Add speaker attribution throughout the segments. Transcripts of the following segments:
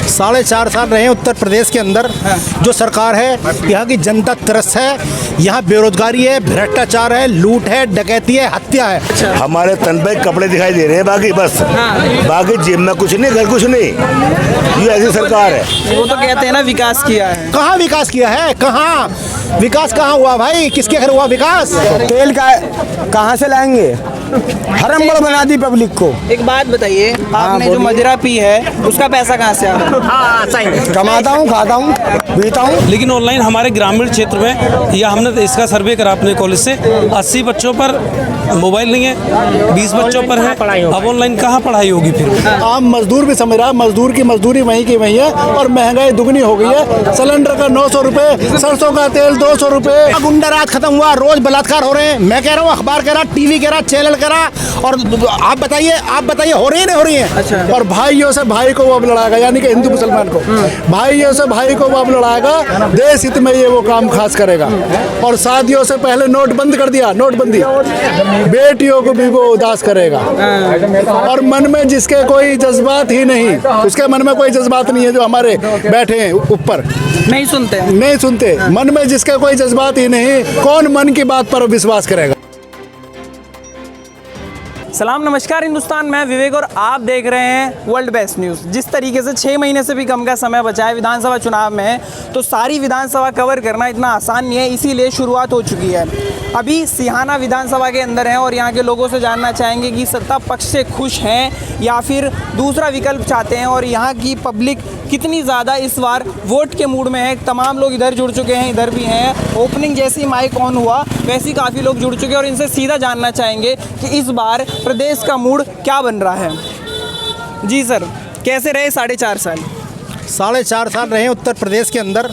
Speaker 1: 4.5 साल रहे हैं उत्तर प्रदेश के अंदर। जो सरकार है, यहाँ की जनता त्रस्त है। यहाँ बेरोजगारी है, भ्रष्टाचार है, लूट है, डकैती है, हत्या है।
Speaker 2: हमारे तन पे कपड़े दिखाई दे रहे हैं, बाकी बस बाकी जेब में कुछ नहीं, घर कुछ नहीं। ये ऐसी सरकार है।
Speaker 3: वो तो कहते हैं ना विकास किया है।
Speaker 1: कहाँ विकास किया है? कहाँ विकास कहाँ हुआ भाई? किसके घर हुआ विकास?
Speaker 4: तेल का कहाँ से लाएंगे? हरम बना दी पब्लिक को।
Speaker 3: एक बात बताइए, आपने जो मदिरा पी है उसका पैसा कहाँ से आ रहा है?
Speaker 4: कमाता हूँ, खाता हूँ, पीता हूँ।
Speaker 5: लेकिन ऑनलाइन हमारे ग्रामीण क्षेत्र में, या हमने इसका सर्वे करा अपने कॉलेज से, 80 बच्चों पर मोबाइल नहीं है, 20 बच्चों पर है। अब ऑनलाइन कहाँ पढ़ाई होगी फिर?
Speaker 1: आम मजदूर भी समझ रहा है, मजदूर की मजदूरी वहीं की वहीं है और महंगाई दुगनी हो गई है। सिलेंडर का 900 रुपए, सरसों का तेल 200 रुपए। गुंडा राज खत्म हुआ, रोज बलात्कार हो रहे हैं। मैं कह रहा हूँ, अखबार कह रहा, टीवी कह रहा, चैनल कह रहा। और आप बताइए हो रही है नहीं हो रही है?
Speaker 3: अच्छा।
Speaker 1: और भाइयों से भाई को वो अब लड़ाएगा, यानी कि हिंदू मुसलमान को भाइयों से भाई को वो अब लड़ाएगा। देश हित में ये वो काम खास करेगा। और शादियों से पहले नोट बंद कर दिया, नोटबंदी। बेटियों को भी वो उदास करेगा। और मन में जिसके कोई जज्बात ही नहीं, उसके मन में कोई जज्बात नहीं है। जो हमारे बैठे हैं ऊपर
Speaker 3: नहीं सुनते।
Speaker 1: मन में जिसके कोई जज्बात ही नहीं, कौन मन की बात पर विश्वास करेगा?
Speaker 3: सलाम नमस्कार हिंदुस्तान, मैं विवेक और आप देख रहे हैं वर्ल्ड बेस्ट न्यूज़। जिस तरीके से 6 महीने से भी कम का समय बचा है विधानसभा चुनाव में, तो सारी विधानसभा कवर करना इतना आसान नहीं है, इसीलिए शुरुआत हो चुकी है। अभी सिहाना विधानसभा के अंदर हैं और यहाँ के लोगों से जानना चाहेंगे कि सत्ता पक्ष से खुश हैं या फिर दूसरा विकल्प चाहते हैं, और यहाँ की पब्लिक कितनी ज़्यादा इस बार वोट के मूड में है। तमाम लोग इधर जुड़ चुके हैं, इधर भी हैं। ओपनिंग जैसी माइक ऑन हुआ वैसे ही काफ़ी लोग जुड़ चुके हैं और इनसे सीधा जानना चाहेंगे कि इस बार प्रदेश का मूड क्या बन रहा है। जी सर, कैसे रहे 4.5 साल?
Speaker 1: 4.5 साल रहे हैं उत्तर प्रदेश के अंदर।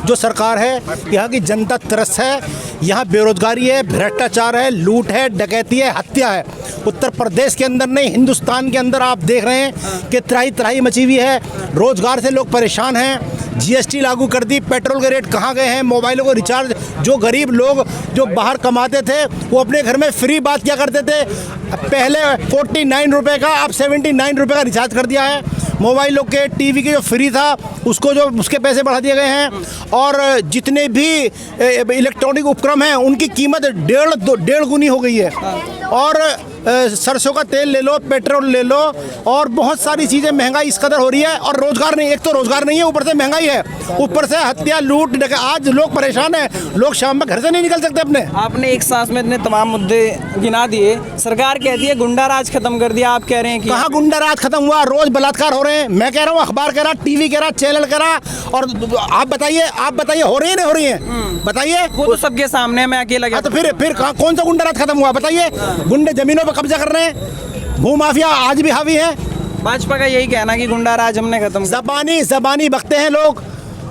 Speaker 1: जो सरकार है, यहाँ की जनता त्रस्त है। यहाँ बेरोजगारी है, भ्रष्टाचार है, लूट है, डकैती है, हत्या है। उत्तर प्रदेश के अंदर नहीं, हिंदुस्तान के अंदर आप देख रहे हैं कि त्राही त्राही मची हुई है। रोजगार से लोग परेशान हैं। जीएसटी लागू कर दी, पेट्रोल के रेट कहाँ गए हैं? मोबाइलों को रिचार्ज, जो गरीब लोग जो बाहर कमाते थे वो अपने घर में फ्री बात क्या करते थे? पहले 49 रुपये का, अब 79 रुपये का रिचार्ज कर दिया है। मोबाइलों के, टीवी के जो फ्री था उसको जो उसके पैसे बढ़ा दिए गए हैं। और जितने भी इलेक्ट्रॉनिक उपकरण हैं उनकी कीमत डेढ़ गुनी हो गई है। और सरसों का तेल ले लो, पेट्रोल ले लो, और बहुत सारी चीज़ें महंगाई इस कदर हो रही है। और रोजगार नहीं, एक तो रोजगार नहीं है, ऊपर से महंगाई है, ऊपर से हत्या, लूट, आज लोग परेशान हैं। लोग शाम में घर से नहीं निकल सकते अपने।
Speaker 3: आपने एक सांस में इतने तमाम मुद्दे गिना दिए। सरकार कहती है गुंडा राज खत्म कर दिया, आप कह रहे हैं कि
Speaker 1: कहाँ गुंडा राज खत्म हुआ? रोज बलात्कार हो रहे हैं। मैं कह रहा हूँ, अखबार कह रहा, टीवी कह रहा, चैनल कह रहा। और आप बताइए हो रही है नहीं हो रही है? बताइए।
Speaker 3: वो तो सबके सामने मैं अकेला गया।
Speaker 1: तो फिर कौन सा गुंडा राज खत्म हुआ? बताइए। गुंडे जमीनों पर कब्जा कर रहे हैं, भूमाफिया आज भी हावी है।
Speaker 3: भाजपा का यही कहना कि गुंडा राज हमने खत्म कर।
Speaker 1: जबानी बकते हैं लोग,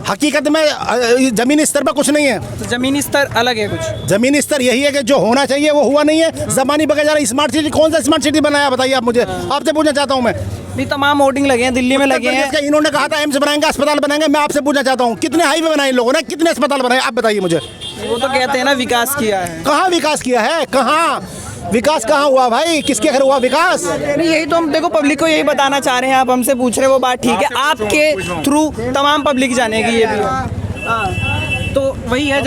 Speaker 1: हकीकत में जमीनी स्तर पर कुछ नहीं है।
Speaker 3: तो जमीनी स्तर अलग है कुछ।
Speaker 1: जमीनी स्तर यही है कि जो होना चाहिए वो हुआ नहीं है। जबानी बके जा रहा है। स्मार्ट सिटी, कौन सा स्मार्ट सिटी बनाया? बताइए आप मुझे, आपसे पूछना चाहता हूँ मैं।
Speaker 3: भी तमाम होर्डिंग लगे हैं, दिल्ली में लगे हैं।
Speaker 1: इन्होंने कहा था एम्स बनाएंगे, अस्पताल बनाएंगे। मैं आपसे पूछना चाहता हूँ, कितने हाईवे बनाए इन लोगों ने, कितने अस्पताल बनाए? आप बताइए मुझे।
Speaker 3: वो तो कहते हैं ना विकास किया है।
Speaker 1: कहाँ विकास किया है? कहाँ विकास कहाँ हुआ भाई? किसके घर हुआ विकास?
Speaker 3: नहीं, यही तो हम देखो पब्लिक को यही बताना चाह रहे हैं। आप हमसे पूछ रहे हैं वो बात ठीक है, आपके थ्रू तमाम पब्लिक जानेगी ये भी। हाँ, तो वही है,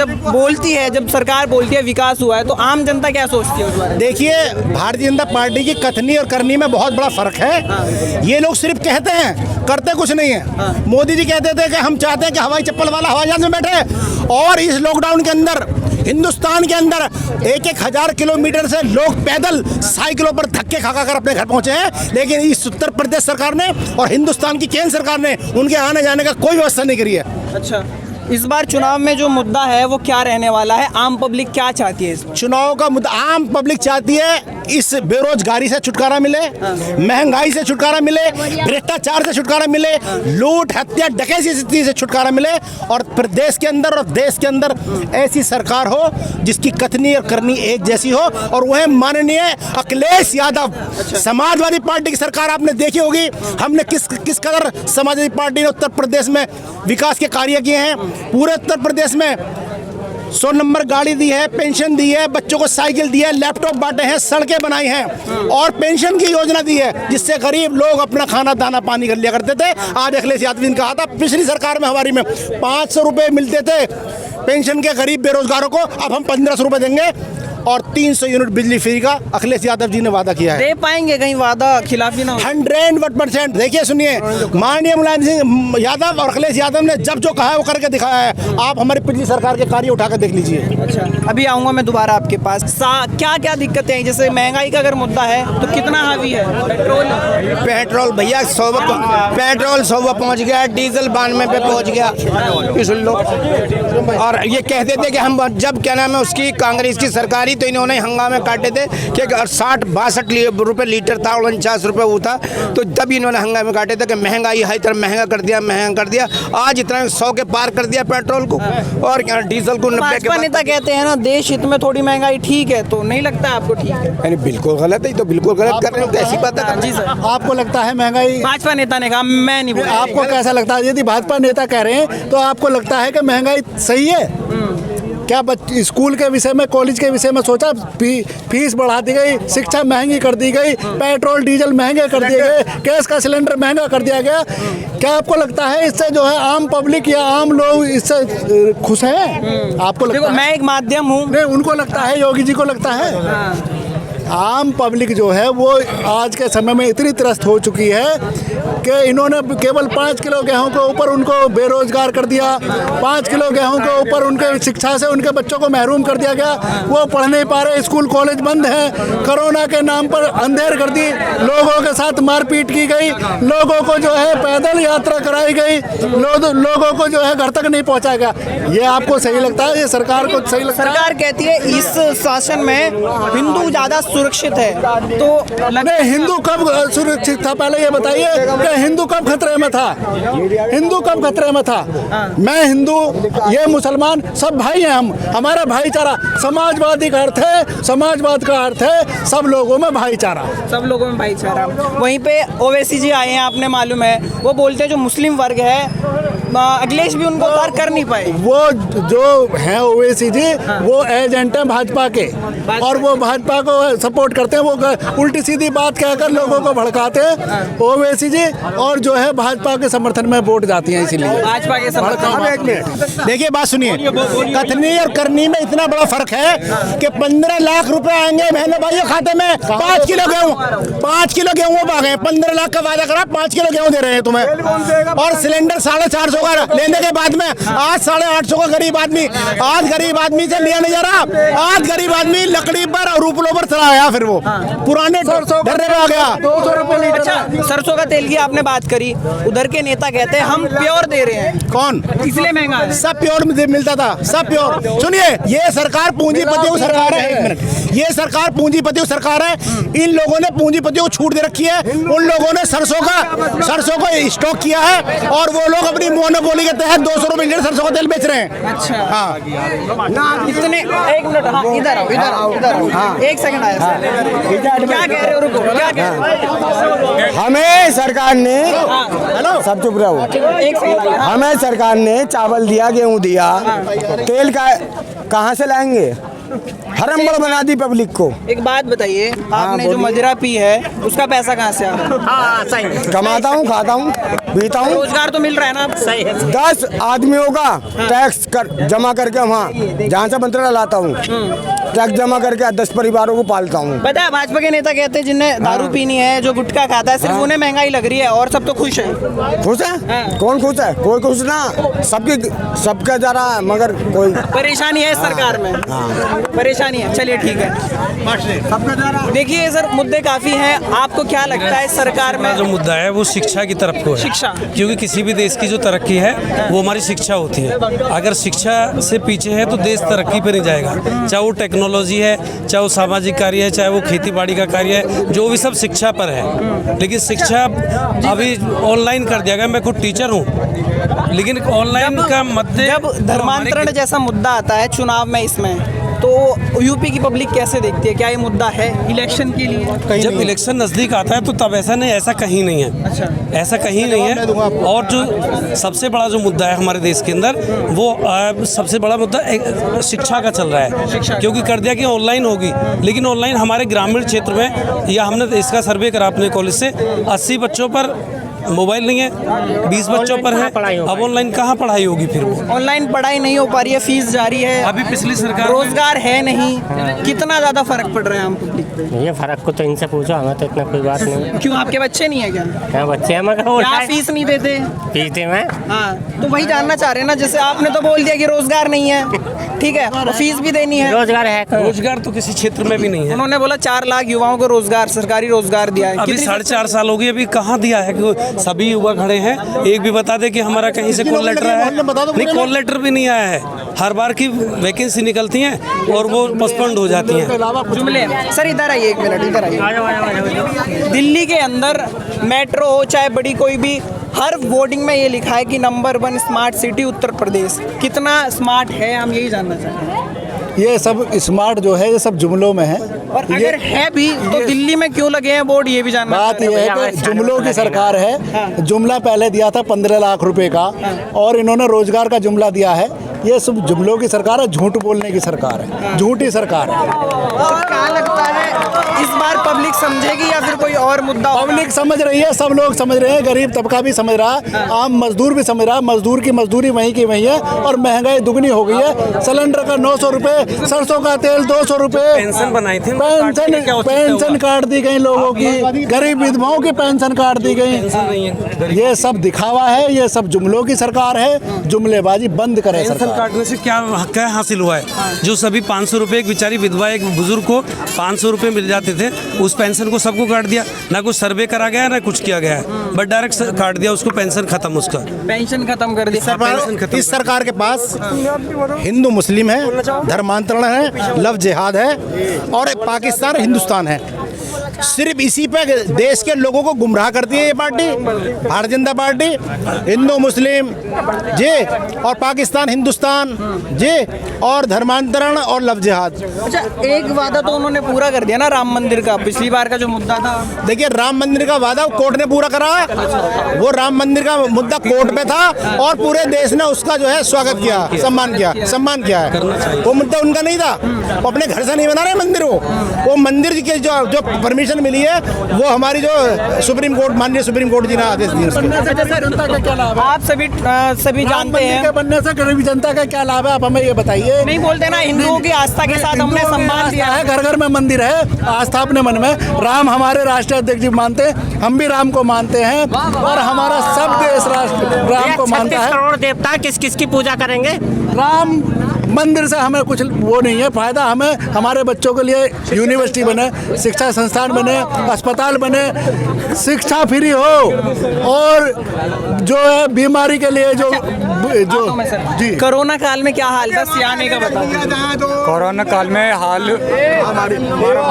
Speaker 3: जब सरकार बोलती है विकास हुआ है तो आम जनता क्या सोचती है उस बारे में?
Speaker 1: देखिए, भारतीय जनता पार्टी की कथनी और करनी में बहुत बड़ा फर्क है। ये लोग सिर्फ कहते हैं, करते कुछ नहीं है। मोदी जी कहते थे कि हम चाहते हैं कि हवाई चप्पल वाला हवाई जहाज में बैठे, और इस लॉकडाउन के अंदर हिंदुस्तान के अंदर 1-1 हज़ार किलोमीटर से लोग पैदल साइकिलों पर धक्के खा कर अपने घर पहुंचे हैं। लेकिन इस उत्तर प्रदेश सरकार ने और हिंदुस्तान की केंद्र सरकार ने उनके आने जाने का कोई व्यवस्था नहीं करी है।
Speaker 3: अच्छा, इस बार चुनाव में जो मुद्दा है वो क्या रहने वाला है? आम पब्लिक क्या चाहती है?
Speaker 1: चुनाव का मुद्दा आम पब्लिक चाहती है इस बेरोजगारी से छुटकारा मिले, महंगाई से छुटकारा मिले, भ्रष्टाचार से छुटकारा मिले, लूट, हत्या, डकैती से छुटकारा मिले, और प्रदेश के अंदर और देश के अंदर ऐसी सरकार हो जिसकी कथनी और करनी एक जैसी हो। और वह माननीय अखिलेश यादव, समाजवादी पार्टी की सरकार आपने देखी होगी। हमने किस कदर समाजवादी पार्टी ने उत्तर प्रदेश में विकास के कार्य किए हैं। पूरे उत्तर प्रदेश में 100 नंबर गाड़ी दी है, पेंशन दी है, बच्चों को साइकिल दी है, लैपटॉप बांटे हैं, सड़कें बनाई हैं और पेंशन की योजना दी है जिससे गरीब लोग अपना खाना दाना पानी कर लिया करते थे। आज अखिलेश यादव ने कहा था पिछली सरकार में हमारी में 500 रुपये मिलते थे पेंशन के गरीब बेरोजगारों को, अब हम 1500 रुपये देंगे और 300 यूनिट बिजली फ्री का अखिलेश यादव जी ने वादा किया है।
Speaker 3: दे पाएंगे कहीं वादा खिलाफी ना हो?
Speaker 1: 100%। देखिए सुनिए, माननीय मुलायम सिंह यादव और अखिलेश यादव ने जब जो कहा है वो करके दिखाया है। आप हमारी पिछली सरकार के कार्य उठाकर देख लीजिए।
Speaker 3: अच्छा, अभी आऊँगा मैं दोबारा आपके पास। क्या क्या दिक्कतें हैं? जैसे महंगाई का अगर मुद्दा है तो कितना हावी है?
Speaker 4: पेट्रोल भैया 100 पहुँच गया, डीजल 92 पे पहुँच गया। सुन लो, और ये कहते थे कि हम जब क्या नाम है उसकी कांग्रेस की सरकारी तो इन्होंने हंगामे काटे थे कि 60-62 रुपये लीटर था, 49 रुपये वो था, तो तब इन्होंने हंगामे काटे थे कि महंगाई हर तरह महंगा कर दिया। आज इतना 100 के पार कर दिया पेट्रोल को और डीजल को 90 के।
Speaker 3: नेता कहते हैं ना देश हित में थोड़ी महंगाई ठीक है, तो नहीं लगता आपको ठीक है?
Speaker 4: अरे बिल्कुल गलत है, तो बिल्कुल गलत कर रहे हो, कैसी बात है?
Speaker 3: जी सर,
Speaker 1: आपको लगता है महंगाई?
Speaker 3: भाजपा नेता ने कहा, मैं नहीं बोला।
Speaker 1: आपको कैसा लगता है? यदि भाजपा नेता कह रहे हैं तो आपको लगता है कि महंगाई सही है? क्या स्कूल के विषय में, कॉलेज के विषय में सोचा? फीस बढ़ा दी गई, शिक्षा महंगी कर दी गई, पेट्रोल डीजल महंगे कर दिए गए, गैस का सिलेंडर महंगा कर दिया गया। क्या आपको लगता है इससे जो है आम पब्लिक या आम लोग इससे खुश हैं? आपको लगता है?
Speaker 3: मैं एक माध्यम हूँ।
Speaker 1: नहीं, उनको लगता है, योगी जी को लगता है। आम पब्लिक जो है वो आज के समय में इतनी त्रस्त हो चुकी है कि इन्होंने केवल 5 किलो गेहूं के ऊपर उनको बेरोजगार कर दिया, 5 किलो गेहूं के ऊपर उनके शिक्षा से उनके बच्चों को महरूम कर दिया गया। वो पढ़ नहीं पा रहे, स्कूल कॉलेज बंद हैं, कोरोना के नाम पर अंधेर कर दी, लोगों के साथ मारपीट की गई, लोगों को जो है पैदल यात्रा कराई गई, लोगों को जो है घर तक नहीं पहुँचाया गया। ये आपको सही लगता है? ये सरकार को सही लगता है?
Speaker 3: सरकार कहती है इस शासन में हिंदू ज्यादा सुरक्षित है, तो
Speaker 1: नहीं, हिंदू कब सुरक्षित था? पहले ये बताइए कि हिंदू कब खतरे में था? हिंदू कब खतरे में था? मैं हिंदू, ये मुसलमान, सब भाई हैं हम। हमारा भाईचारा, समाजवादी का अर्थ है, समाजवाद का अर्थ है सब लोगों में भाईचारा।
Speaker 3: सब लोगों में भाईचारा। वहीं पे ओवैसी जी आए हैं, आपने मालूम है, वो बोलते हैं जो मुस्लिम वर्ग है अखिलेश भी उनको पार कर नहीं पाए।
Speaker 1: वो जो है ओवैसी जी, वो एजेंट है भाजपा के और वो भाजपा को सपोर्ट करते हैं। वो उल्टी सीधी बात कहकर लोगों को भड़काते हैं ओवैसी जी, और जो है भाजपा के समर्थन में वोट जाती हैं, इसीलिए
Speaker 3: भाजपा के समर्थन।
Speaker 1: देखिए बात सुनिए, कथनी और करनी में इतना बड़ा फर्क है कि 15 लाख रुपए आएंगे बहनों भाइयों खाते में। 5 किलो गेहूं आ गए, 15 लाख का वादा करा, 5 किलो गेहूं दे रहे हैं तुम्हें, और सिलेंडर 450 का लेने के बाद में आज 850 का गरीब आदमी, आज गरीब आदमी से लिया नहीं जा रहा। आज गरीब आदमी लकड़ी पर और रूपलों पर चला गया, फिर वो पुराने ढर्रे में आ गया।
Speaker 3: 200 रुपए लीटर। अच्छा, सरसों का तेल की आपने बात करी, उधर के नेता कहते हैं हम प्योर दे रहे हैं।
Speaker 1: कौन?
Speaker 3: इसलिए महंगा है।
Speaker 1: सब प्योर मिलता था, सब प्योर। सुनिए, ये सरकार पूंजीपतियों की सरकार है। 1 मिनट, ये सरकार पूंजीपतियों की सरकार है। इन लोगों ने पूंजीपतियों को छूट दे रखी है। उन लोगों ने सरसों को स्टॉक किया है और वो लोग अपनी मोनोपोली के तहत 200 रुपए लीटर सरसों का तेल बेच रहे हैं।
Speaker 3: अच्छा,
Speaker 1: हाँ,
Speaker 3: इतने। 1 मिनट, हाँ, इधर आओ। हाँ, 1 सेकंड आया सर। क्या कह रहे हो? रुको, क्या कह रहे हो?
Speaker 4: हमें सरकार ने, हेलो सब चुप रहो,
Speaker 3: 1 सेकंड।
Speaker 4: हमें सरकार ने चावल दिया, गेहूं दिया, तेल का कहाँ से लाएंगे? हरम बड़ बना दी पब्लिक को।
Speaker 3: एक बात बताइए, आपने जो मदिरा पी है उसका पैसा कहाँ से आ रहा है? हाँ, सही।
Speaker 4: कमाता हूँ, खाता हूँ, पीता हूँ।
Speaker 3: रोजगार तो मिल रहा है ना? सही है।
Speaker 4: 10 आदमियों का टैक्स जमा करके वहाँ जहाँ से मंत्रालय लाता हूँ, टैक्स जमा करके 10 परिवारों को पालता हूँ।
Speaker 3: पता है, भाजपा के नेता कहते हैं जिन्हें दारू पीनी है, जो गुटखा खाता है, सिर्फ उन्हें महंगाई लग रही है और सब तो खुश है।
Speaker 4: खुश है? कौन खुश है? कोई खुश ना, सबका जा रहा है, मगर कोई
Speaker 3: परेशानी है सरकार में। परेशानी है, चलिए ठीक है। देखिए सर, मुद्दे काफी हैं, आपको क्या लगता है सरकार में?
Speaker 5: जो मुद्दा है वो शिक्षा की तरफ को है।
Speaker 3: शिक्षा,
Speaker 5: क्योंकि किसी भी देश की जो तरक्की है वो हमारी शिक्षा होती है। अगर शिक्षा से पीछे है तो देश तरक्की पे नहीं जाएगा। चाहे वो टेक्नोलॉजी है, चाहे वो सामाजिक कार्य है, चाहे वो खेती बाड़ी का कार्य है, जो भी सब शिक्षा पर है। लेकिन शिक्षा अभी ऑनलाइन कर दिया गया। मैं खुद टीचर हूँ, लेकिन ऑनलाइन का मध्य
Speaker 3: जब धर्मांतरण जैसा मुद्दा आता है चुनाव में, इसमें तो यूपी की पब्लिक कैसे देखती है? क्या ये मुद्दा है इलेक्शन के लिए?
Speaker 5: जब इलेक्शन नज़दीक आता है तो तब ऐसा नहीं, ऐसा कहीं नहीं है।
Speaker 3: अच्छा,
Speaker 5: ऐसा कहीं नहीं है। और जो सबसे बड़ा जो मुद्दा है हमारे देश के अंदर, वो सबसे बड़ा मुद्दा शिक्षा का चल रहा है। क्योंकि कर दिया कि ऑनलाइन होगी, लेकिन ऑनलाइन हमारे ग्रामीण क्षेत्र में, या हमने इसका सर्वे करा अपने कॉलेज से, 80 बच्चों पर मोबाइल नहीं है, 20 बच्चों पर है। अब ऑनलाइन कहाँ पढ़ाई होगी? फिर वो
Speaker 3: ऑनलाइन पढ़ाई नहीं हो पा रही है, फीस जारी है,
Speaker 5: अभी पिछली सरकार
Speaker 3: रोजगार है नहीं। कितना ज्यादा फर्क पड़ रहा है आम पब्लिक पे?
Speaker 6: ये फर्क को तो इनसे पूछो, हमें तो इतना कोई बात नहीं।
Speaker 3: क्यों, आपके बच्चे नहीं है क्या?
Speaker 6: क्या बच्चे हमें
Speaker 3: क्या फीस नहीं देते?
Speaker 6: पीते में
Speaker 3: हाँ, तो वही जानना चाह रहे हैं ना। जैसे आपने तो बोल दिया कि रोजगार नहीं है, ठीक है, और फीस भी देनी है।
Speaker 6: रोजगार है कहाँ?
Speaker 5: रोजगार तो किसी क्षेत्र में भी नहीं है।
Speaker 3: उन्होंने बोला 4 लाख युवाओं को रोजगार, सरकारी रोजगार दिया है।
Speaker 5: अभी
Speaker 3: कितनी
Speaker 5: 4.5 साल हो गई, अभी कहाँ दिया है? कि सभी युवा खड़े हैं, एक भी बता दे कि हमारा कहीं से कॉल लेटर आया है? नहीं, कॉल लेटर भी नहीं आया है। हर बार की वैकेंसी निकलती हैं और वो पोस्टपोन्ड हो जाती हैं।
Speaker 3: जुमले। सर इधर आइए, 1 मिनट इधर आइए। दिल्ली के अंदर मेट्रो हो चाहे बड़ी कोई भी, हर वोटिंग में ये लिखा है कि number 1 smart city Uttar Pradesh. कितना स्मार्ट है, हम यही जानना चाहते हैं।
Speaker 1: ये सब स्मार्ट जो है ये सब जुमलों में है।
Speaker 3: और अगर है भी तो दिल्ली में क्यों लगे हैं बोर्ड, ये भी जानना
Speaker 1: बात
Speaker 3: चाहते
Speaker 1: ये
Speaker 3: हैं।
Speaker 1: है कि जुमलों की सरकार है। जुमला पहले दिया था 15 लाख रुपए का, और इन्होंने रोजगार का जुमला दिया है। ये सब जुमलों की सरकार है, झूठ बोलने की सरकार है, झूठी सरकार है।
Speaker 3: तो क्या लगता है इस बार पब्लिक समझेगी या फिर कोई और मुद्दा होगा?
Speaker 1: पब्लिक समझ रही है, सब लोग समझ रहे हैं, गरीब तबका भी समझ रहा है, आम मजदूर भी समझ रहा है। मजदूर की मजदूरी वहीं की वहीं है, और महंगाई दुगनी हो गई है। सिलेंडर का 900 रुपए, सरसों का तेल 200 रुपए,
Speaker 5: पेंशन बनाई थी,
Speaker 1: पेंशन काट दी गई लोगों की, गरीब विधवाओं की पेंशन काट दी गई। ये सब दिखावा है, ये सब जुमलों की सरकार है। जुमलेबाजी बंद करे सरकार।
Speaker 5: काटने से क्या हासिल हुआ है? जो सभी 500 रुपए, एक बेचारी विधवा, एक बुजुर्ग को 500 रुपए मिल जाते थे, उस पेंशन को सबको काट दिया। ना कुछ सर्वे करा गया, ना कुछ किया गया है, बट डायरेक्ट काट दिया उसको, पेंशन खत्म, उसका
Speaker 3: पेंशन खत्म कर दी।
Speaker 1: इस सरकार के पास हिंदू मुस्लिम है, धर्मांतरण है, लव जिहाद है, और पाकिस्तान हिंदुस्तान है। सिर्फ इसी पे देश के लोगों को गुमराह करती है ये पार्टी, भारतीय जनता पार्टी। हिंदू मुस्लिम जी, और पाकिस्तान हिंदुस्तान जी, और धर्मांतरण और लव जिहाद।
Speaker 3: अच्छा, एक वादा तो उन्होंने पूरा कर दिया ना, राम मंदिर का, पिछली बार का जो मुद्दा था।
Speaker 1: देखिए, राम मंदिर का वादा कोर्ट ने पूरा करा। वो राम मंदिर का मुद्दा कोर्ट में था, और पूरे देश ने उसका जो है स्वागत किया, सम्मान किया है। वो मुद्दा उनका नहीं था, वो अपने घर से नहीं बना रहे मंदिर। वो मंदिर की जो परमिशन मिली है, वो हमारी जो सुप्रीम कोर्ट, माननीय सुप्रीम कोर्ट जी ने आदेश दिए।
Speaker 3: आप सभी जानते हैं,
Speaker 1: बनने से गरीब जनता का क्या लाभ है, आप हमें ये बताइए।
Speaker 3: नहीं बोलते ना, हिंदुओं की आस्था के साथ हमने सम्मान दिया है।
Speaker 1: घर घर में मंदिर है, आस्था अपने मन में। राम हमारे राष्ट्रीय अध्यक्ष जी मानते हैं, हम भी राम को मानते हैं, और हमारा सब देश राष्ट्र राम को मानता
Speaker 6: 36
Speaker 1: है।
Speaker 6: करोड़ देवता किस किस की पूजा करेंगे?
Speaker 1: राम मंदिर से हमें कुछ वो नहीं है फायदा। हमें हमारे बच्चों के लिए यूनिवर्सिटी बने, शिक्षा संस्थान बने, अस्पताल बने, शिक्षा फ्री हो, और जो है बीमारी के लिए जो जी।
Speaker 3: कोरोना काल में क्या हाल था, सियाने का बताओ।
Speaker 7: कोरोना काल में हाल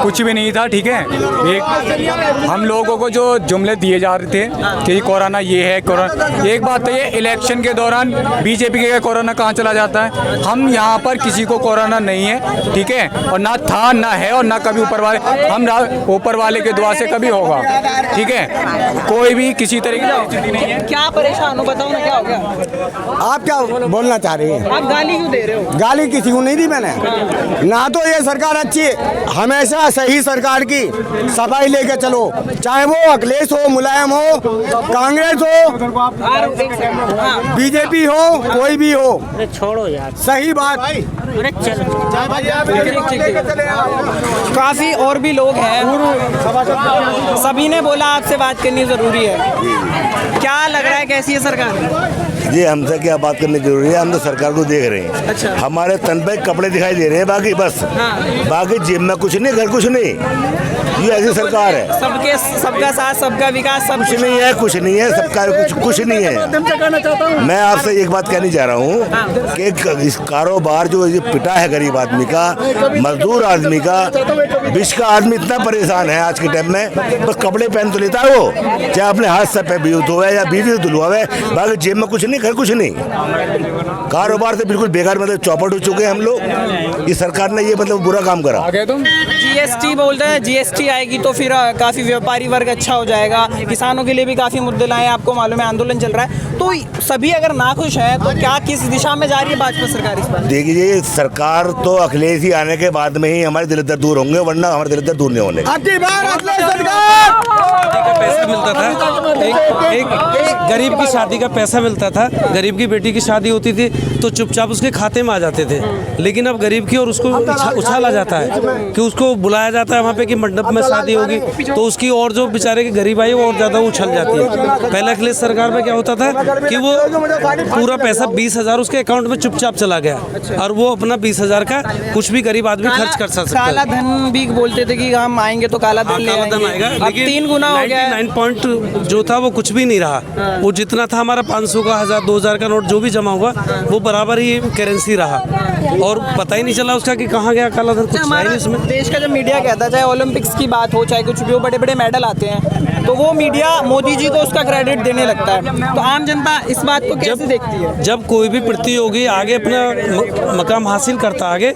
Speaker 7: कुछ भी नहीं था, ठीक है। एक हम लोगों को जो जुमले दिए जा रहे थे कि कोरोना ये है, कोरोना, एक बात तो ये, इलेक्शन के दौरान बीजेपी के कोरोना कहाँ चला जाता है। हम यहाँ पर किसी को कोरोना नहीं है, ठीक है, और ना था, ना है, और ना कभी ऊपर वाले के दुआ से कभी होगा, ठीक है। कोई भी किसी तरीके की स्थिति नहीं है।
Speaker 3: क्या परेशान हो, बताओ ना, क्या हो गया?
Speaker 8: आप क्या बोलना चाह रही हैं?
Speaker 3: आप गाली क्यों दे रहे हो?
Speaker 8: गाली किसी को नहीं दी मैंने। ना तो ये सरकार अच्छी है, हमेशा सही सरकार की सफाई लेके चलो, चाहे वो अखिलेश हो, मुलायम हो, कांग्रेस हो, बीजेपी हो, कोई भी हो,
Speaker 6: छोड़ो यार,
Speaker 8: सही बात।
Speaker 6: अरे चलो।
Speaker 3: काफी और भी लोग हैं, सभी ने बोला आपसे बात करनी जरूरी है। क्या लग रहा है, कैसी है सरकार?
Speaker 2: जी, हमसे क्या बात करनी जरूरी है, हम तो सरकार को देख रहे हैं।
Speaker 3: अच्छा।
Speaker 2: हमारे तन पे कपड़े दिखाई दे रहे हैं, बाकी बस, बाकी जेब में कुछ नहीं, घर कुछ नहीं। ये ऐसी सरकार है,
Speaker 3: सबका साथ, सबका विकास, सब
Speaker 2: कुछ नहीं है, कुछ नहीं है, सबका कुछ नहीं है। मैं आपसे एक बात कहनी चाह रहा हूँ कि इस कारोबार जो ये पिटा है गरीब आदमी का, मजदूर आदमी का, विश्व का आदमी इतना परेशान है आज के टाइम में, बस कपड़े पहन तो लेता है वो, चाहे अपने हाथ से पे भी धोए या बीवी धुलवावे, बाकी जेब में कुछ नहीं। कर कुछ नहीं, कारोबार से बिल्कुल बेकार, मतलब चौपट हो चुके हैं हम लोग। इस सरकार ने ये मतलब बुरा काम करा।
Speaker 3: जीएसटी बोलते हैं, जीएसटी आएगी तो फिर काफी व्यापारी वर्ग अच्छा हो जाएगा, किसानों के लिए भी काफी मुद्दे लाए, आपको मालूम है आंदोलन चल रहा है, तो सभी अगर नाखुश हैं तो क्या किस दिशा में जा रही है भाजपा सरकार इस बार?
Speaker 2: देखिए, सरकार तो अखिलेश ही आने के बाद में ही हमारे दिल दर्द दूर होंगे, वरना हमारे दिल दर्द दूर नहीं होने।
Speaker 5: पैसा मिलता था, एक गरीब की शादी का पैसा मिलता था, गरीब की बेटी की शादी होती थी तो चुपचाप उसके खाते में आ जाते थे, लेकिन अब गरीब की और उसको उछाला जाता है कि उसको बुलाया जाता है वहाँ पे कि मंडप में शादी होगी, तो उसकी और जो बेचारे की गरीब आई वो और ज़्यादा उछल जाती है। पहले अखिलेश सरकार में क्या होता था कि वो पूरा पैसा 20,000 उसके अकाउंट में चुपचाप चला गया और वो अपना 20,000 का कुछ भी गरीब आदमी खर्च कर सकता है।
Speaker 3: काला धन भी बोलते थे कि हम आएंगे तो काला धन ले आएंगे, अब 3 गुना हो गया।
Speaker 5: 99 पॉइंट जो था वो कुछ भी नहीं रहा, वो जितना था हमारा 500 का, 1000, 2000 का नोट जो भी जमा हुआ वो बराबर ही करेंसी रहा और पता ही नहीं चला उसका कि कहाँ गया काला धन, कुछ नहीं उसमें।
Speaker 3: देश का जब मीडिया कहता है, चाहे ओलंपिक्स की बात हो चाहे कुछ भी हो, बड़े बड़े मेडल आते हैं तो वो मीडिया मोदी जी को उसका क्रेडिट देने लगता है, तो आम जनता इस बात को कैसे देखती है?
Speaker 5: जब कोई भी प्रतियोगी आगे अपना मकाम हासिल करता आगे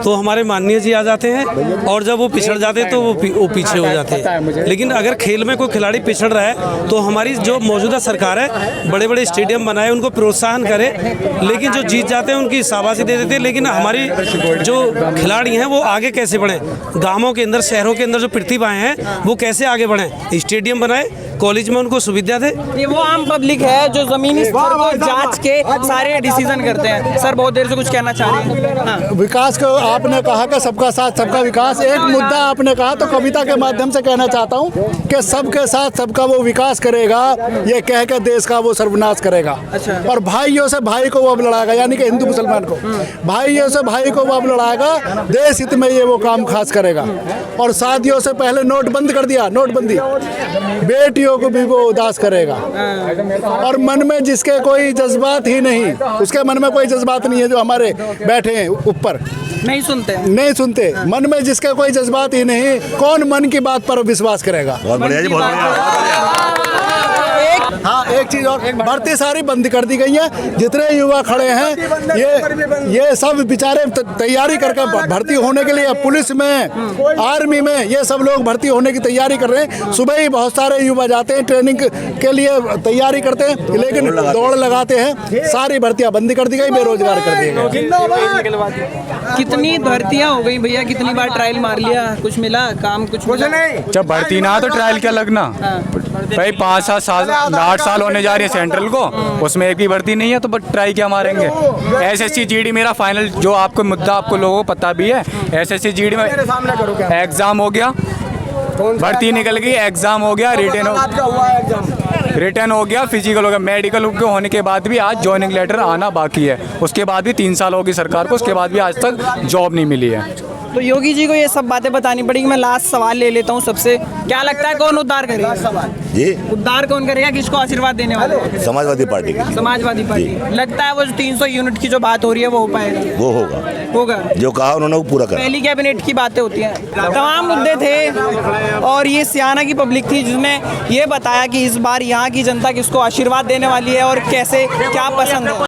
Speaker 5: तो हमारे माननीय जी आ जाते हैं और जब वो पिछड़ जाते हैं तो वो पीछे हो जाते हैं। लेकिन अगर खेल में कोई खिलाड़ी पिछड़ रहा है तो हमारी जो मौजूदा सरकार है बड़े बड़े स्टेडियम बनाए, उनको प्रोत्साहन करे, लेकिन जो जीत जाते हैं उनकी शाबाशी दे देते हैं, लेकिन हमारी जो खिलाड़ी हैं वो आगे कैसे बढ़े, गाँवों के अंदर शहरों के अंदर जो प्रतिभाएं हैं वो कैसे आगे बढ़े, स्टेडियम बनाए, कॉलेज में उनको सुविधा दे।
Speaker 3: ये वो आम पब्लिक है जो जमीनी स्तर को जांच के सारे डिसीजन करते हैं। सर बहुत देर से कुछ कहना चाह रहे हैं? हाँ।
Speaker 1: विकास को आपने कहा कि सबका साथ सबका विकास, एक मुद्दा आपने कहा तो कविता के माध्यम से कहना चाहता हूँ कि सबके साथ सबका वो विकास करेगा, ये कह के देश का वो सर्वनाश करेगा। और भाइयों से भाई को वो अब लड़ाएगा, यानी कि हिंदू मुसलमान को भाइयों से भाई को वो अब लड़ाएगा, देश हित में ये वो काम खास करेगा। और शादियों से पहले नोट बंद कर दिया, नोटबंदी, बेटियों को भी वो उदास करेगा। और मन में जिसके कोई जज्बात ही नहीं, उसके मन में कोई जज्बात नहीं है, जो हमारे बैठे हैं ऊपर
Speaker 3: नहीं सुनते, मन में जिसके कोई जज्बात ही नहीं, कौन मन की बात पर विश्वास करेगा?
Speaker 2: बहुत बढ़िया जी, बहुत बढ़िया।
Speaker 1: हाँ, एक चीज और, भर्ती सारी बंद कर दी गई है। जितने युवा खड़े हैं ये सब बेचारे तैयारी करके भर्ती होने के लिए, पुलिस में, आर्मी में, ये सब लोग भर्ती होने की तैयारी कर रहे हैं। सुबह ही बहुत सारे युवा जाते हैं ट्रेनिंग के लिए, तैयारी करते हैं, लेकिन दौड़ लगाते हैं। सारी भर्तियां बंद कर दी गई, बेरोजगार कर दिए गए।
Speaker 3: कितनी भर्तियां हो गई भैया, कितनी बार ट्रायल मार लिया, कुछ मिला काम? कुछ नहीं।
Speaker 7: जब भर्ती ना तो ट्रायल क्या लगना भाई, 5-7 साल 8 साल होने जा रही है सेंट्रल को, उसमें एक भी भर्ती नहीं है तो ट्राई क्या मारेंगे? एसएससी जीडी मेरा फाइनल, जो आपको मुद्दा आपको लोगों को पता भी है, एसएससी जीडी में एग्जाम हो गया, भर्ती निकल गई, एग्जाम हो गया, रिटर्न हो गया, फिजिकल हो गया, मेडिकल के होने के बाद भी आज ज्वाइनिंग लेटर आना बाकी है। उसके बाद भी 3 साल हो गई सरकार को, उसके बाद भी आज तक जॉब नहीं मिली है।
Speaker 3: तो योगी जी को ये सब बातें बतानी पड़ेगी। मैं लास्ट सवाल ले लेता हूँ सबसे, क्या लगता है कौन उद्धार करेगा?
Speaker 2: जी,
Speaker 3: उद्धार कौन करेगा? किसको आशीर्वाद देने वाले?
Speaker 2: समाजवादी पार्टी की।
Speaker 3: समाजवादी पार्टी। लगता है वो जो 300 यूनिट की जो बात हो रही है वो हो पाएगा?
Speaker 2: वो होगा, जो कहा उन्होंने वो पूरा करा।
Speaker 3: पहली कैबिनेट की बातें होती हैं। तमाम मुद्दे थे और ये सियाना की पब्लिक थी जिसने ये बताया कि इस बार यहाँ की जनता किसको आशीर्वाद देने वाली है और कैसे क्या पसंद है।